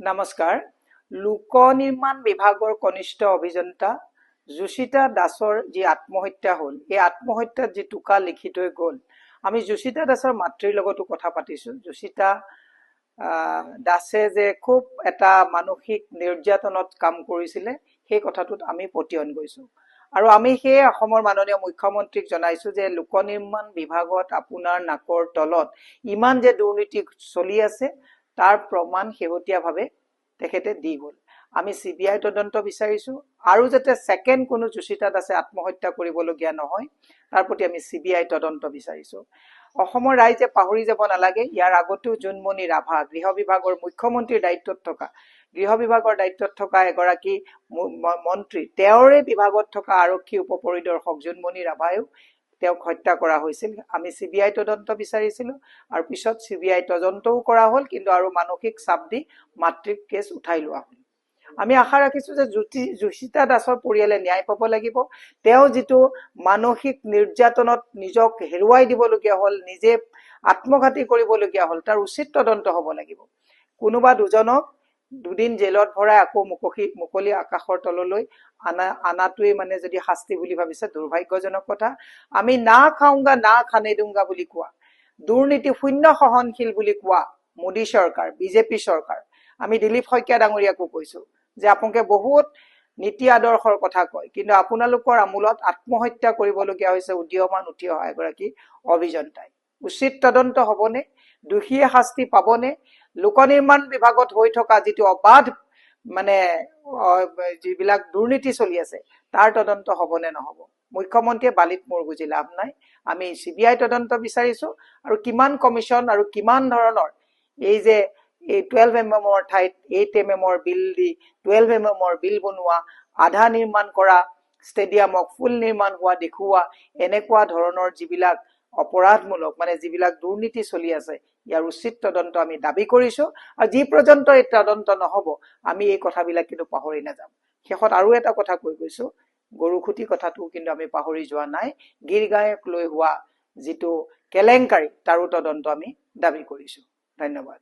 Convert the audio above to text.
নমস্কাৰ। লোক নিৰ্মাণ বিভাগৰ কনিষ্ঠ অভিযন্তা যোশিতা দাসৰ যি আত্মহত্যা হ'ল, এই আত্মহত্যাত যি টোকা লিখি থৈ গ'ল, আমি যোশিতা দাসৰ মাতৃৰ লগতো কথা পাতিছোঁ। যোশিতা দাসে যে খুব এটা মানসিক নিৰ্যাতনত কাম কৰিছিলে, সেই কথাটোত আমি পতিয়ন গৈছোঁ। আৰু আমি সেই অসমৰ মাননীয় মুখ্যমন্ত্ৰীক জনাইছোঁ যে লোক নিৰ্মাণ বিভাগত আপোনাৰ নাকৰ তলত ইমান যে দুৰ্নীতি চলি আছে, তাৰ প্ৰমাণ শেহতীয়াভাৱে তেখেতে দি গ'ল। আমি CBI তদন্ত বিচাৰিছোঁ আৰু যাতে ছেকেণ্ড কোনো যোশিতা দাসে আত্মহত্যা কৰিবলগীয়া নহয়, তাৰ প্ৰতি আমি CBI তদন্ত বিচাৰিছোঁ। অসমৰ ৰাইজে পাহৰি যাব নালাগে, ইয়াৰ আগতেও জোনমণি ৰাভা গৃহ বিভাগৰ মুখ্যমন্ত্ৰীৰ দায়িত্বত থকা এগৰাকী মন্ত্ৰী, তেওঁৰে বিভাগত থকা আৰক্ষী উপ পৰিদৰ্শক জোনমণি ৰাভায়ো তেওঁক হত্যা কৰা হৈছিল। আমি CBI তদন্ত বিচাৰিছিলোঁ আৰু পিছত CBI তদন্তও কৰা হ'ল, কিন্তু আৰু মানসিক চাপ দি মাতৃক কেছ উঠাই লোৱা হ'ল। আমি আশা ৰাখিছোঁ যে যোশিতা দাসৰ পৰিয়ালে ন্যায় পাব লাগিব। তেওঁ যিটো মানসিক নিৰ্যাতনত নিজক হেৰুৱাই দিবলগীয়া হ'ল, নিজে আত্মঘাতী কৰিবলগীয়া হ'ল, তাৰ উচিত তদন্ত হ'ব লাগিব। কোনোবা দুজনক দুদিন জেলত ভৰাই আকৌ মুকলি আকাশৰ তললৈ আনাটোৱে মানে যদি শাস্তি বুলি ভাবিছে, দুৰ্ভাগ্যজনক কথা। আমি না খাওঁগা না খানে দুংগা বুলি কোৱা, দুৰ্নীতি শূন্য সহনশীল বুলি কোৱা মোদী চৰকাৰ, BJP চৰকাৰ, আমি দিলীপ শইকীয়া ডাঙৰীয়াকো কৈছোঁ যে আপোনালোকে বহুত নীতি আদৰ্শৰ কথা কয়, কিন্তু আপোনালোকৰ আমোলত আত্মহত্যা কৰিবলগীয়া হৈছে উদীয়মান উঠি অহা এগৰাকী অভিযন্তাই। উচিত তদন্ত হ'বনে? দোষীয়ে শাস্তি পাবনে? লোক নিৰ্মাণ বিভাগত হৈ থকা যিটো অবাধ মানে যিবিলাক দুৰ্নীতি চলি আছে, তাৰ তদন্ত হ'বনে নহ'ব? মুখ্যমন্ত্ৰীয়ে বালিত মূৰ গুজি লাভ নাই। আমি CBI তদন্ত বিচাৰিছোঁ আৰু কিমান কমিশ্যন আৰু কিমান ধৰণৰ এই যে 12 mm ঠাইত 8 mm বিল দি 12 mm বিল বনোৱা, আধা নিৰ্মাণ কৰা ষ্টেডিয়ামক ফুল নিৰ্মাণ হোৱা দেখুওৱা, এনেকুৱা ধৰণৰ যিবিলাক অপৰাধমূলক মানে যিবিলাক দুৰ্নীতি চলি আছে, ইয়াৰ উচিত তদন্ত আমি দাবী কৰিছোঁ। আৰু যি পৰ্যন্ত এই তদন্ত নহ'ব, আমি এই কথাবিলাক কিন্তু পাহৰি নাযাম। শেষত আৰু এটা কথা কৈ গৈছোঁ, গৰুখুটি কথাটো কিন্তু আমি পাহৰি যোৱা নাই। গীৰগাঁৱক লৈ হোৱা যিটো কেলেংকাৰী, তাৰো তদন্ত আমি দাবী কৰিছোঁ। ধন্যবাদ।